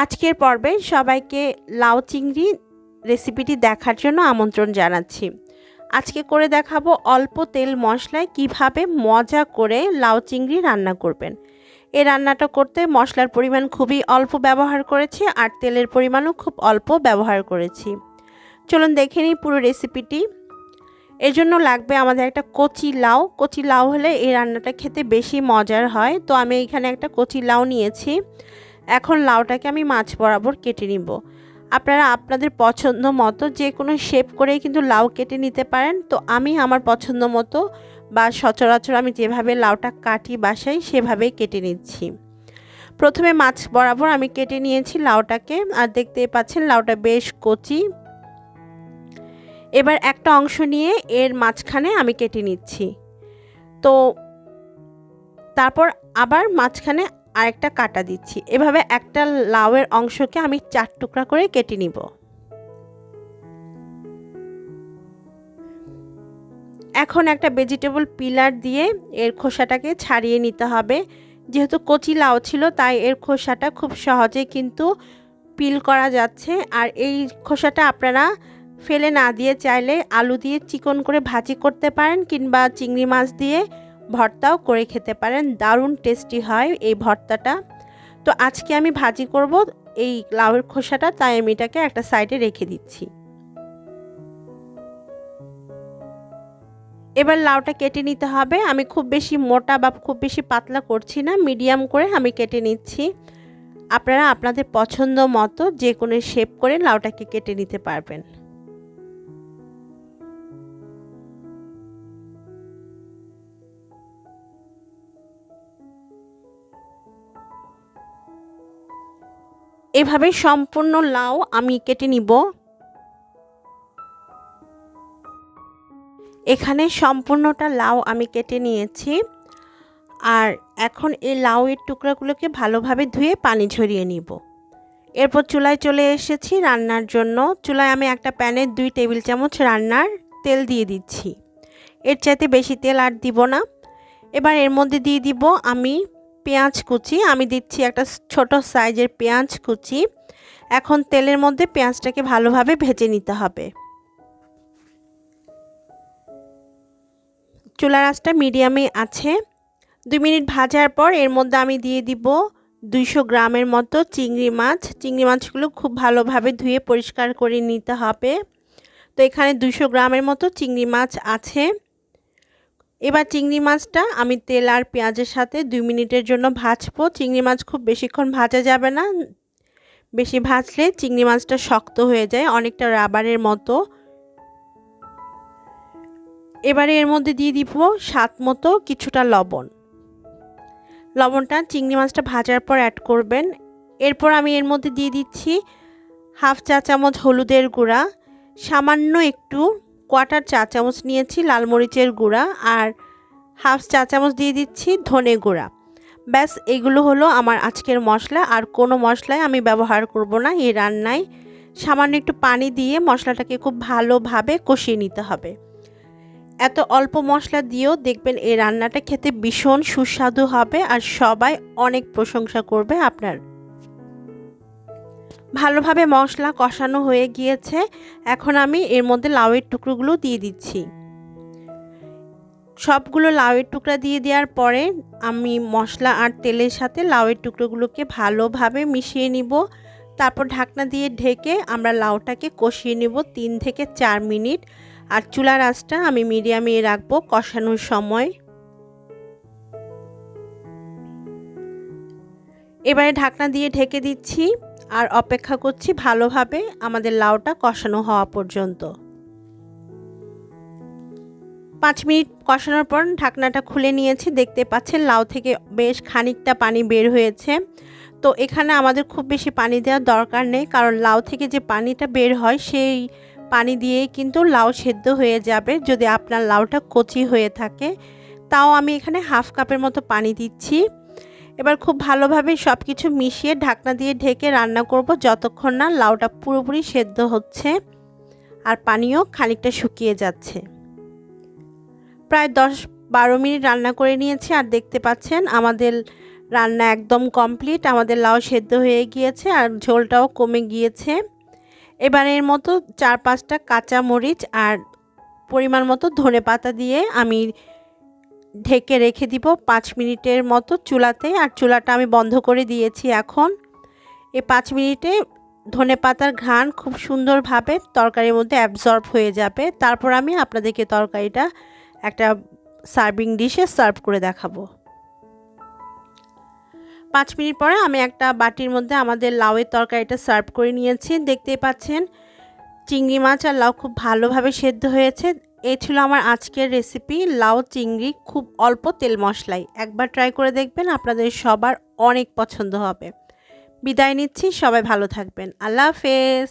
আজকের পর্বে সবাইকে লাউ চিংড়ি রেসিপিটি দেখার জন্য আমন্ত্রণ জানাচ্ছি। আজকে করে দেখাবো অল্প তেল মশলায় কিভাবে মজা করে লাউ চিংড়ি রান্না করবেন। এই রান্নাটা করতে মশলার পরিমাণ খুবই অল্প ব্যবহার করেছি আর তেলের পরিমাণও খুব অল্প ব্যবহার করেছি। চলুন দেখে নিই পুরো রেসিপিটি। এর জন্য লাগবে আমাদের একটা কচি লাউ। কচি লাউ হলে এই রান্নাটা খেতে বেশি মজার হয়। তো আমি এখানে একটা কচি লাউ নিয়েছি। এখন লাউটাকে আমি মাছ বরাবর কেটে নিব। আপনারা আপনাদের পছন্দ মতো যে কোনো শেপ করেই কিন্তু লাউ কেটে নিতে পারেন। তো আমি আমার পছন্দ মতো বা সচরাচর আমি যেভাবে লাউটা কাটি বাসায় সেভাবেই কেটে নিচ্ছি। প্রথমে মাছ বরাবর আমি কেটে নিয়েছি লাউটাকে, আর দেখতেই পাচ্ছেন লাউটা বেশ কচি। এবার একটা অংশ নিয়ে এর মাঝখানে আমি কেটে নিচ্ছি। তো তারপর আবার মাঝখানে আরেকটা কাটা দিচ্ছি। এভাবে একটা লাউয়ের অংশকে আমি 4 টুকরা করে কেটে নিব। এখন একটা ভেজিটেবল পিলার দিয়ে এর খোসাটাকে ছাড়িয়ে নিতে হবে। যেহেতু কচি লাউ ছিল তাই এর খোসাটা খুব সহজে কিন্তু পিল করা যাচ্ছে। আর এই খোসাটা আপনারা ফেলে না দিয়ে চাইলে আলু দিয়ে চিকন করে ভাজি করতে পারেন, কিংবা চিংড়ি মাছ দিয়ে ভর্তাও করে খেতে পারেন। দারুণ টেস্টি হয় এই ভর্তাটা। তো আজকে আমি ভাজি করব এই লাউয়ের খোসাটা, তাই আমি এটাকে একটা সাইডে রেখে দিচ্ছি। এবার লাউটা কেটে নিতে হবে। আমি খুব বেশি মোটা বা খুব বেশি পাতলা করছি না, মিডিয়াম করে আমি কেটে নিচ্ছি। আপনারা আপনাদের পছন্দ মতো যে কোনো শেপ করে লাউটাকে কেটে নিতে পারবেন। এভাবে সম্পূর্ণ লাউ আমি কেটে নিব। এখানে সম্পূর্ণটা লাউ আমি কেটে নিয়েছি। আর এখন এই লাউয়ের টুকরাগুলোকে ভালোভাবে ধুয়ে পানি ঝরিয়ে নিব। এরপর চুলায় চলে এসেছি রান্নার জন্য। চুলায় আমি একটা প্যানে 2 টেবিল চামচ রান্নার তেল দিয়ে দিচ্ছি। এর চাইতে বেশি তেল আর দিব না। এবার এর মধ্যে দিয়ে দিব আমি পেঁয়াজ কুচি। আমি দিচ্ছি একটা ছোট সাইজের পেঁয়াজ কুচি। এখন তেলের মধ্যে পেঁয়াজটাকে ভালোভাবে ভেজে নিতে হবে। চুলার আঁচটা মিডিয়ামে আছে। 2 মিনিট ভাজার পর এর মধ্যে আমি দিয়ে দিব 200 গ্রামের মতো চিংড়ি মাছ। চিংড়ি মাছগুলো খুব ভালোভাবে ধুয়ে পরিষ্কার করে নিতে হবে। তো এখানে 200 গ্রামের মতো চিংড়ি মাছ আছে। এবার চিংড়ি মাছটা আমি তেল আর পেঁয়াজের সাথে 2 মিনিটের জন্য ভাজবো। চিংড়ি মাছ খুব বেশিক্ষণ ভাজা যাবে না, বেশি ভাজলে চিংড়ি মাছটা শক্ত হয়ে যায়, অনেকটা রাবারের মতো। এবারে এর মধ্যে দিয়ে দিব স্বাদ মতো কিছুটা লবণ। লবণটা চিংড়ি মাছটা ভাজার পর অ্যাড করবেন। এরপর আমি এর মধ্যে দিয়ে দিচ্ছি হাফ চা চামচ হলুদের গুঁড়া, সামান্য একটু কোয়ার্টার চা চামচ নিয়েছি লাল মরিচের গুঁড়া, আর হাফ চা চামচ দিয়ে দিচ্ছি ধনে গুঁড়া। ব্যাস এগুলো হলো আমার আজকের মশলা। আর কোনো মশলাই আমি ব্যবহার করব না এই রান্নায়। সামান্য একটু পানি দিয়ে মশলাটাকে খুব ভালোভাবে কষিয়ে নিতে হবে। এত অল্প মশলা দিয়েও দেখবেন এই রান্নাটা খেতে ভীষণ সুস্বাদু হবে আর সবাই অনেক প্রশংসা করবে আপনার। ভালোভাবে মশলা কষানো হয়ে গিয়েছে। এখন আমি এর মধ্যে লাউয়ের টুকরোগুলো দিয়ে দিচ্ছি। সবগুলো লাউয়ের টুকরা দিয়ে দেওয়ার পরে আমি মশলা আর তেলের সাথে লাউয়ের টুকরোগুলোকে ভালোভাবে মিশিয়ে নিব। তারপর ঢাকনা দিয়ে ঢেকে আমরা লাউটাকে কষিয়ে নিব 3 থেকে 4 মিনিট। আর চুলার আঁচটা আমি মিডিয়ামে রাখবো কষানোর সময়। এবারে ঢাকনা দিয়ে ঢেকে দিচ্ছি আর অপেক্ষা করছি ভালোভাবে আমাদের লাউটা কষানো হওয়া পর্যন্ত। 5 মিনিট কষানোর পর ঢাকনাটা খুলে নিয়েছি। দেখতে পাচ্ছেন লাউ থেকে বেশ খানিকটা পানি বের হয়েছে। তো এখানে আমাদের খুব বেশি পানি দেওয়ার দরকার নেই, কারণ লাউ থেকে যে পানিটা বের হয় সেই পানি দিয়েই কিন্তু লাউ সেদ্ধ হয়ে যাবে যদি আপনার লাউটা কচি হয়ে থাকে। তাও আমি এখানে হাফ কাপের মতো পানি দিচ্ছি। এবার খুব ভালোভাবে সব কিছু মিশিয়ে ঢাকনা দিয়ে ঢেকে রান্না করব যতক্ষণ না লাউটা পুরোপুরি সেদ্ধ হচ্ছে আর পানিও খানিকটা শুকিয়ে যাচ্ছে। প্রায় 10-12 মিনিট রান্না করে নিয়েছি আর দেখতে পাচ্ছেন আমাদের রান্না একদম কমপ্লিট। আমাদের লাউ সেদ্ধ হয়ে গিয়েছে আর ঝোলটাও কমে গিয়েছে। এবার এর মতো 4-5টা কাঁচা মরিচ আর পরিমাণ মতো ধনেপাতা দিয়ে আমি ঢেকে রেখে দিব 5 মিনিটের মতো চুলাতে। আর চুলাটা আমি বন্ধ করে দিয়েছি এখন। এই 5 মিনিটে ধনেপাতার ঘ্রাণ খুব সুন্দরভাবে তরকারির মধ্যে অ্যাবজর্ব হয়ে যাবে। তারপর আমি আপনাদেরকে তরকারিটা একটা সার্ভিং ডিশে সার্ভ করে দেখাবো। 5 মিনিট পরে আমি একটা বাটির মধ্যে আমাদের লাউয়ের তরকারিটা সার্ভ করে নিয়েছি। দেখতেই পাচ্ছেন চিংড়ি মাছ আর লাউ খুব ভালোভাবে সেদ্ধ হয়েছে। এই ছিল আমার আজকের রেসিপি, লাউ চিংড়ি খুব অল্প তেল মশলায়। একবার ট্রাই করে দেখবেন, আপনাদের সবার অনেক পছন্দ হবে। বিদায় নিচ্ছি, সবাই ভালো থাকবেন। আল্লাহ হাফেজ।